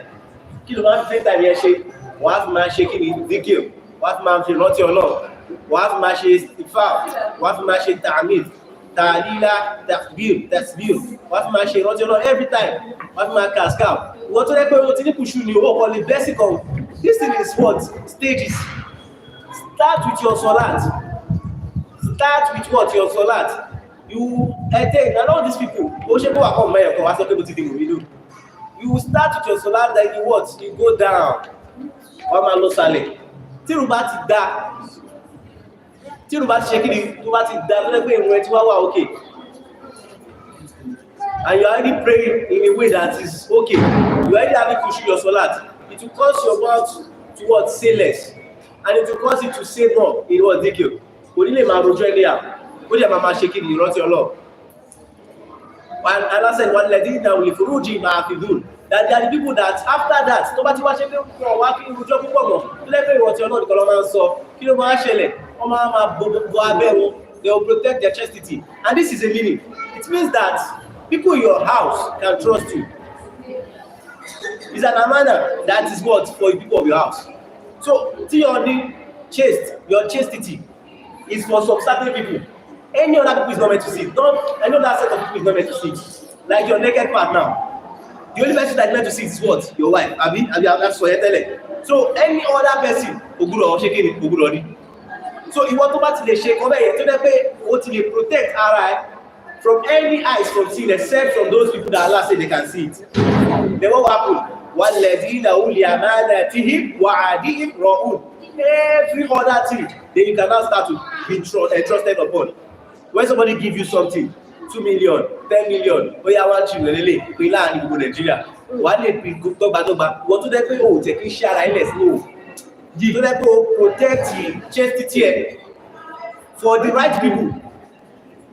Kí ló máa free time yẹn ṣe? Wọ́n á fi máa ṣe kí ni zikir, wọ́n á fi máa ṣe rántí Ọlọ́run, wọ́n á fi máa ṣe istighfar, wọ́n á fi máa ṣe ta'mid, ta'lila, takbir, tasbih, wọ́n á fi máa ṣe rántí Ọlọ́run every time, wọ́n á fi máa kaskam. Wọ́n tó rẹ́ pé wọ́n ti ní kùsù ni owó ọkọ̀ lè bẹ́sì kan. This thing is what? Stages. Start with your salat. Start with what? Your salat. You attain, and all these people, you will start with your salat, then you what? You go down. Tí ìrun bá ti dá, tí ìrun bá ti ṣe kí ni, tó bá ti dá, tó lẹ́gbẹ̀ẹ́ ìrun ẹ ti wá wà okay. And you are already praying in a way that is okay. You already having to your salat. It will cause your mouth to what? Say less. And it will cause you to say more in what dhikr. Kò ní lè máa rojọ́ ẹlẹ́yà, ó dẹ̀ máa ṣe kí ni ìrántí Ọlọ́run. And Allah said, وَالَّذِينَ لِفُرُوجِهِمْ حَافِظُونَ. That they are the people that after that, tó bá ti wá ṣe pé wá kí rojọ́ púpọ̀ mọ̀, tó lẹ́gbẹ̀ẹ́ ìrántí Ọlọ́run nìkan ló máa ń sọ, kí ló máa ṣẹlẹ̀, wọ́n máa bo abẹ́ wọn, they will protect their chastity. And this is a meaning. It means that people in your house can trust you. It's an amana that is what for the people of your house. So, your chastity is for some certain people. Any other people is not meant to see. Any other set of people is not meant to see. Like your naked part now. The only person that is meant to see is what? Your wife. That's for you. So, any other person, so you want to bat the shake over here to protect our from any eyes from seeing, except from those people that Allah said they can see it. Then what happened? وَالَّذِينَ أُولِي أَمَانَاتِهِمْ وَعَدِهِمْ رَؤُونَ. Every other thing, then you can now start to be trusted upon. When somebody give you something, 2 million, 10 million, oh yeah, 1 trillion, we land in Nigeria. One day, people talk, what do they pay? Oh, take a share, let's go. You do that to protect the chastity for the right people.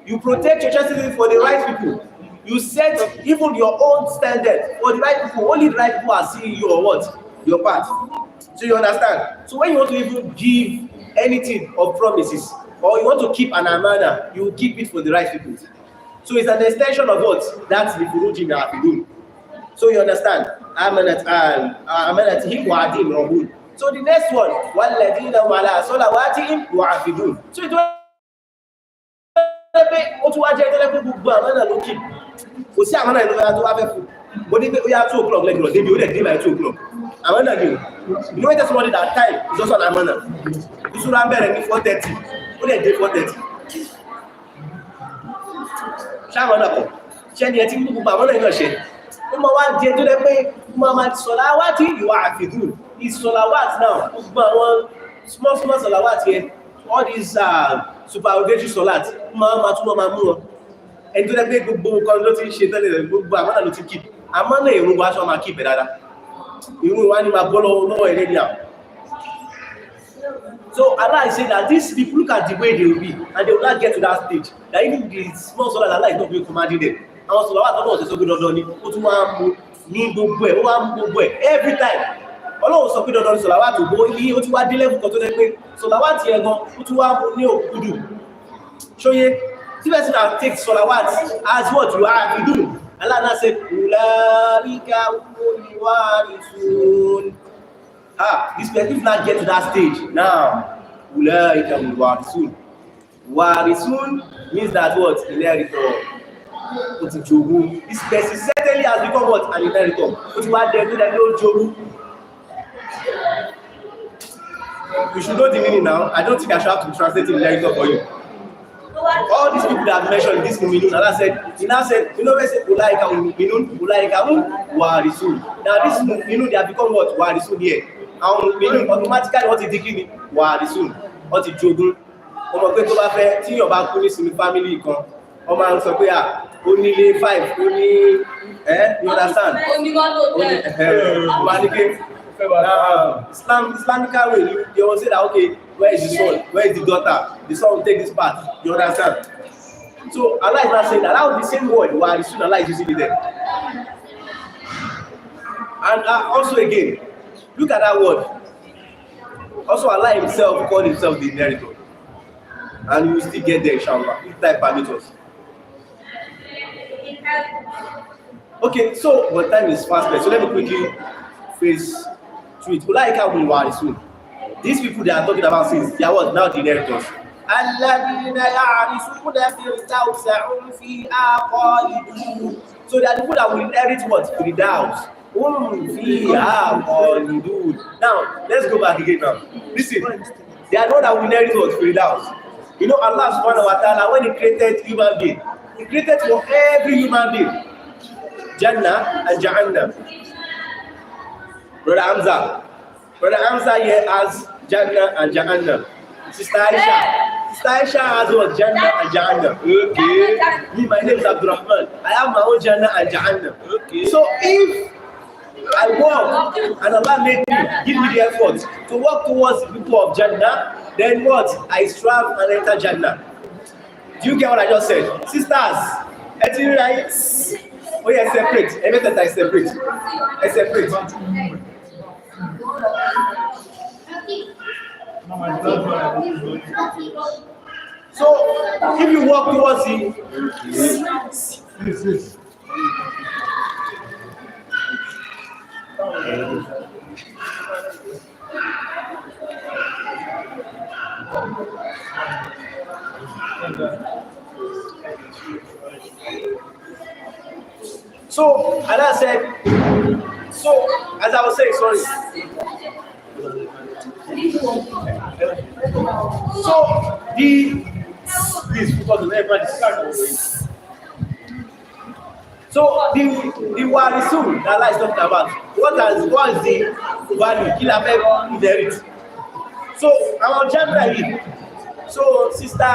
You protect your chastity for the right people. You set even your own standard for the right people. Only the right people are seeing you or what? Your part. So you understand? So when you want to even give anything of promises, or you want to keep an amana, you keep it for the right people. So it's an extension of what? That's the furujim that you do. So you understand? Amanatihim wa adim rahul. So the next one, وَالَّذِينَ وَعَلَىٰ صَلَوَاتِهِمْ يُحَافِظُونَ. So it was ó tún wá jẹ́ ìtọ́lẹ́pẹ́ gbogbo àmọ́nà lókè. Kò sí àmọ́nà ìlú ọ̀yá tó wá fẹ́ fún. Mo ní pé ó yá 2 o'clock lẹ́gbẹ̀rọ̀ débi ó dẹ̀ dé by 2 o'clock. Àmọ́nà ni o. You know when somebody that time is also an àmọ́nà. Ìṣúra bẹ̀rẹ̀ ní 4:30. Ó dẹ̀ dé 4:30. Ṣáàmọ́nà kọ̀. Ṣé ni ẹ ti ń gbogbo àmọ́nà ìlú ọ̀ṣẹ́? Ó máa wá jẹ tó lẹ́pẹ́ ó máa sọ̀lá wá tí ìwà àfìdú. Ìsọ̀làwàt now, small salawat here, all these supererogatory salat, máa tún máa mú wọn. Ẹni tó dẹ́ pé gbogbo nǹkan ló ti ń ṣe tẹ́lẹ̀ gbogbo àmọ́nà ló ti keep. Àmọ́nà ìrun wa ṣọ́ máa keep dáadáa. Ìrun wa ni máa bọ́ lọ́wọ́ ẹ̀rẹ́ ní àwọn. So Allah is saying that these people, look at the way they will be, and they will not get to that stage. That even the small solar Allah is not going to command them. And also, Allah is so good on it. Every time. Ọlọ́run sọ pé dandan ní sọ̀làwà tó bó ní ó ti wá dé level kan tó lẹ́ pé sọ̀làwà ti ẹ̀gan ó ti wá mú ní òkúdù ṣóyé tí bẹ́ẹ̀ sí náà take sọ̀làwà as what you are to do. Allah now said ulaika humul warithun. This person not get to that stage now. Ulaika humul warithun. Warithun means that what? Inheritor. This person certainly has become what? An inheritor. What you are there to that no jobu. You should know the meaning now. I don't think I should have to translate inheritor for you. All these people that I've mentioned, this mu'minun, Allah said, he now said, you know where say ulaika mu'minun, ulaika warithun. Now this mu'minun, they have become what? Warithun here. And mu'minun automatically what is the warithun? What is jogun? Ọmọ pé tó bá fẹ́ tí yàn bá kú ní sinmi family kan, ọmọ àwọn sọ pé ó nílé 5, ó ní you understand? Islamic way, you will say that okay, where is the son? Where is the daughter? The son will take this part. You understand? So Allah is not saying that. That was the same word while the student Allah is using it there. And also again, look at that word. Also Allah himself called himself the inheritor. And you will still get there, inshallah, if time permits us. Okay, so what time is fast, so let me quickly face through it. Ulaika humul warithun. These people they are talking about since they are what now the inheritors. So they are the people that will inherit what? Firdaus. Now let's go back again now. Listen, they are the one that will inherit what? Firdaus. You know Allah subhanahu wa ta'ala when he created human being, he created for every human being Jannah and Jahannam. Brother Hamza here has Jannah and Jahannam. Sister Aisha has what? Jannah and Jahannam. Okay. Me, my name is Abdurrahman. I have my own Jannah and Jahannam. Okay. So if I walk and Allah made me, give me the effort to walk towards the people of Jannah, then what? I strive and enter Jannah. Do you get what I just said? Sisters, right? Oh yeah, separate. Everything is separate. Separate. So if you walk towards it, so Allah said, so as I was saying, sorry. So please because everybody. So the warithun that Allah is talking about, what is the value? Kill inherit. So our gender, so sister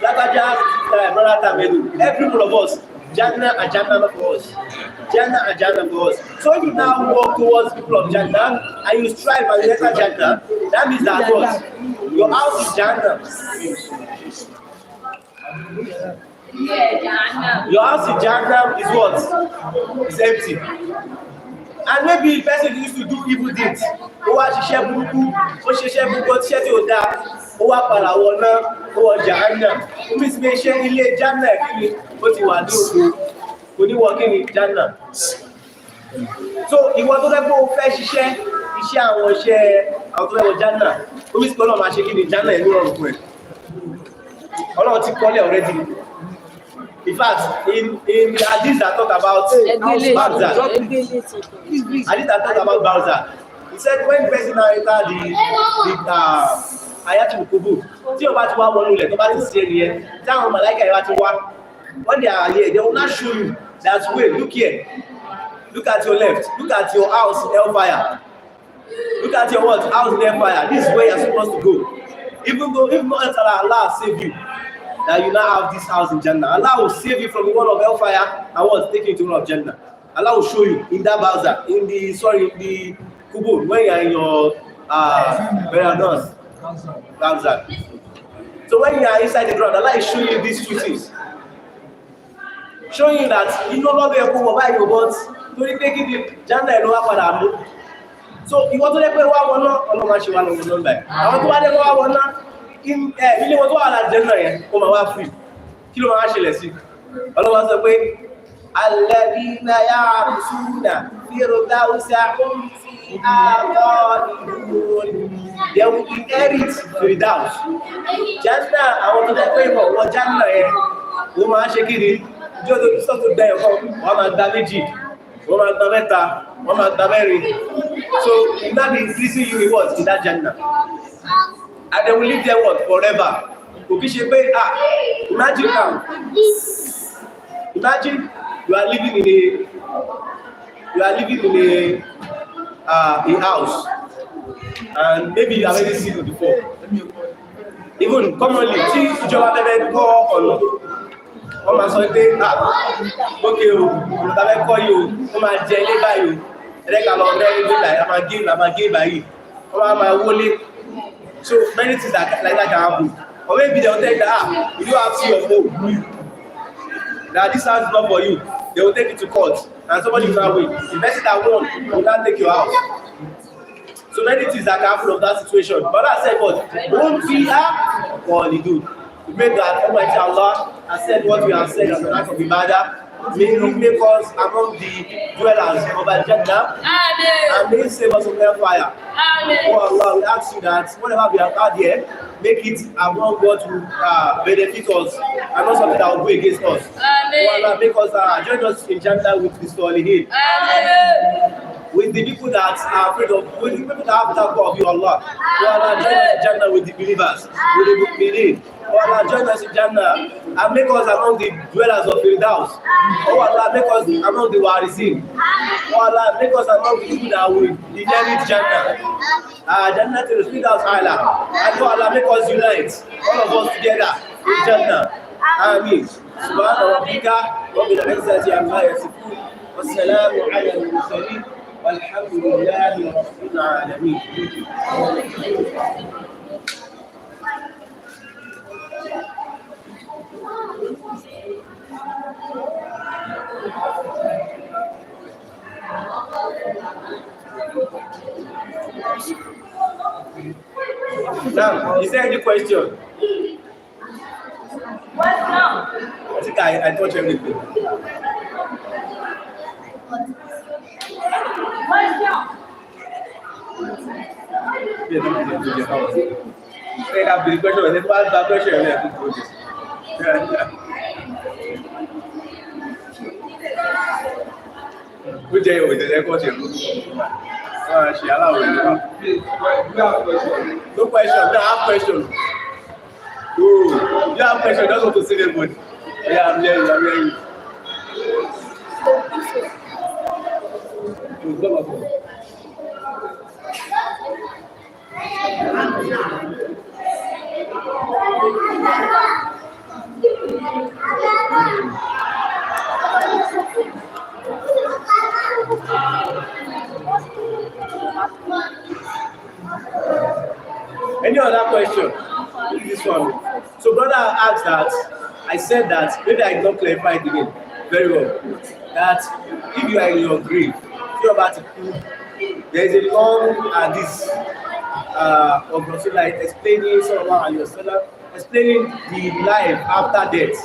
Lagaja, brother Tamedu, every one of us, Jannah and Jannah for us. Jannah and Jannah for us. So if you now walk towards people of Jannah and you strive and you enter Jannah, that means that what? Your house is Jannah. Your house in Jannah is what? It's empty. And maybe the person used to do evil deeds. Ó wá ṣiṣẹ́ burúkú, ó ṣiṣẹ́ burúkú, ṣiṣẹ́ tí ó dáa, ó wá padà wọ náà, ó wọ Jahannam. Ó bí sinmi ṣe ilé Jannah kí ni ó ti wà ní òkú, kò ní wọ kí ni Jannah. So ìwọ tó fẹ́ pé ó fẹ́ ṣiṣẹ́ iṣẹ́ àwọn tó fẹ́ wọ Jannah, ó bí sinmi Ọlọ́run máa ṣe kí ni Jannah ẹ̀ ní ọ̀rùn fún ẹ̀. Ọlọ́run ti kọ́lé already. In fact, in the hadith that talk about Bawza, hadith that talk about Bawza, he said when person now enter the Ayatul Kubur, tí o bá ti wá wọnú ilẹ̀ tó bá ti ṣe nìyẹn, táwọn màláíkà yẹn bá ti wá, when they are here, they will not show you that way. Look here, look at your left, look at your house in hellfire, look at your what house in hellfire. This is where you are supposed to go. Even though if not Allah save you, that you now have this house in Jannah. Allah will save you from the one of hellfire and what take you to one of Jannah. Allah will show you in that Bawza, in the Kubur, when you are in your burial Kawthar. So when you are inside the ground, Allah is showing you these two things. Showing you that you no longer go over your boat to take it Jannah and over padà mú. So ìwọ tó lè pé wá wọn náà ọlọ́run máa ṣe wá lọ́wọ́ lọ́nà báyìí. Àwọn tó wá lè wá wọn náà ilé wọn tó wà láti Jannah yẹn ó máa wá free. Kí ló máa ṣẹlẹ̀ sí? Ọlọ́run sọ pé alladhina ya'rishuna firdawsa hum fiha khalidun. They will inherit Firdaus. Jannah àwọn tó lè pé ìwọ wọ Jannah yẹn ó máa ṣe kí ni? Ìjọ́ tó sọ tó dẹ̀ ọkọ̀ wọ́n máa gba méjì, wọ́n máa gba mẹ́ta, wọ́n máa gba mẹ́rin. So that be increasing you rewards in that Jannah. And they will live there what? Forever. Kò kí ṣe pé imagine now, imagine you are living in a house and maybe you have already seen it before. Even commonly, tí ìjọba bẹ́ẹ̀ kọ́ ọ̀nà. Wọ́n máa sọ pé ókè o, olùtàbẹ́ kọ́ yìí o, wọ́n máa jẹ ilé báyìí o, ẹ̀rẹ́ka lọ rẹ́ ilé báyìí, a máa gé báyìí, wọ́n máa wọlé. So many things like that can happen. Or maybe they will tell you that you don't have to see your phone. That this house is not for you. They will take it to court and somebody will not win. The person that won will not take your house. So many things that can happen of that situation. But I said what? Won't be for the good. We pray that Almighty Allah has said what we have said as an act of ibadah. May He make us among the dwellers of Al-Jannah. And may He save us from hellfire. Oh Allah, we ask you that whatever we have had here, make it among what will benefit us and not something that will go against us. Oh Allah, make us join us in Jannah with the Salihin. With the people that are afraid of, with the people that have that God of you, Allah. Oh Allah, join us in Jannah with the believers, with the mu'mineen. Oh Allah, join us in Jannah and make us among the dwellers of Firdaus. Oh Allah, make us among the Warisin. Oh Allah, make us among the people that will inherit Jannah. Jannah to the Firdaus Allah. And oh Allah, make us unite, all of us together in Jannah. Ameen. Subhana rabbika rabbil izzati amma yasifun. Wassalamu ala al-mursalin. والحمد لله رب العالمين. Now, is there any question? What now? I think I touched everything. They have the question, and they pass that question, and they have to do this. Which day with the record here? She allowed it. No question, no, I have question. Oh, you have question, just want to see them good. Yeah, I'm hearing you. Any other question? This one. So brother asked that, I said that, maybe I did not clarify it again very well, that if you are in your grave, you're about to cool, there is a long this of Rasulullah explaining Sallallahu Alaihi Wasallam, explaining the life after death.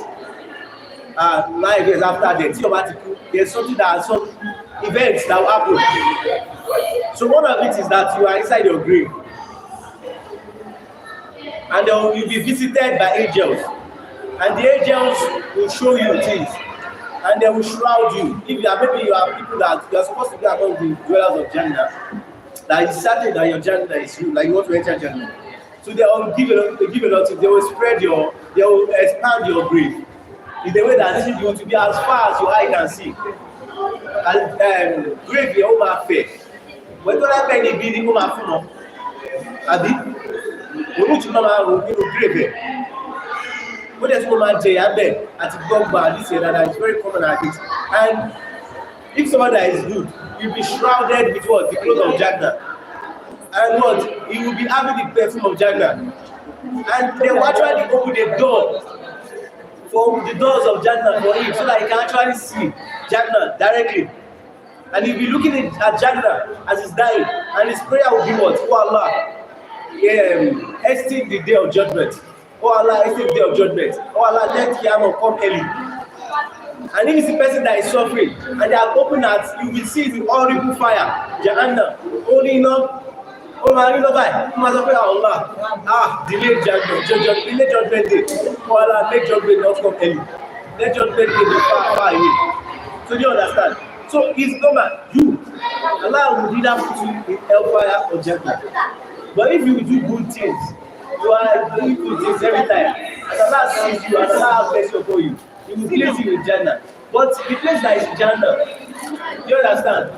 Life is after death. You're about to cool, there's something that some events that will happen. So one of it is that you are inside your grave. And you'll be visited by angels, and the angels will show you things, and they will shroud you. If you are maybe you are people that you are supposed to be among the dwellers of Jannah, that is certain that your Jannah is you, like you want to enter Jannah. So they will give a lot of, they will spread they will expand your grave in the way that you want to be as far as your eye can see. And grave your own fair. When you have any building, you have fun. Abi. Olùtú náà máa rò nínú grave ẹ̀. Ó dẹ̀ tún máa jẹ ìyá bẹ̀ àti gbọ́ngbà àdìsí ẹ̀dá that is very common at it. And if somebody that is good, you be shrouded with what? The clothes of Jannah. and what? He will be having the perfume of Jannah. And they will actually open the door for the doors of Jannah for him so that he can actually see Jannah directly. And he'll be looking at Jannah as he's dying, and his prayer will be what? Oh Allah, hasten the day of judgment. Oh Allah, hasten the day of judgment. Oh Allah, let Qiyamah come early. And if it's the person that is suffering, and they are open at, you will see the horrible fire, Jahannam, only enough. Oh my God, Allah, delay judgment, delay judgment day. Oh Allah, make judgment not come early. Let judgment day be far, far away. So do you understand? So it's normal. You, Allah will either put you in hellfire or Jannah. But if you do good things, you are doing good things every time, and Allah sees you, and Allah has mercy upon you, He will place you in Jannah. But the place that is Jannah, do you understand?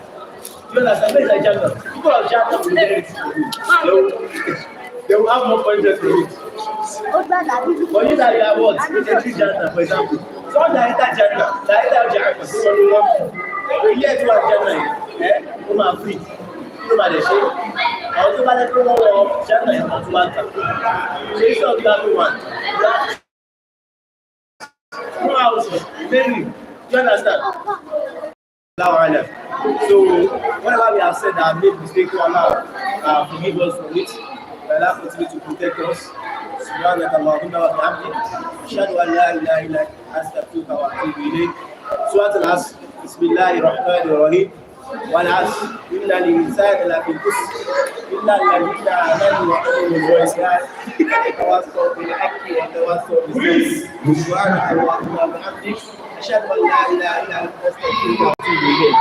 Do you understand? Place like Jannah, people of Jannah will get it. They will have more points for it. But you that you are what? You can see Jannah, for example. Someone that enter Jannah, someone who wants to yet to have Jannah, who are free. You know the shape. I was about to go Jannah is not one. So it's not everyone. No house, many. Do you understand? So whatever we have said that have made mistake to Allah, forgive us for it. Allah continue to protect us. سبحانك اللهم وبحمدك أشهد أن لا إله إلا أنت أستغفرك وأتوب إليك. سورة العصر بسم الله الرحمن الرحيم والعصر إن الإنسان لفي خسر إلا الذين آمنوا وعملوا الصالحات وتواصوا بالحق وتواصوا بالصبر. سبحانك اللهم وبحمدك أشهد أن لا إله إلا أنت أستغفرك وأتوب إليك.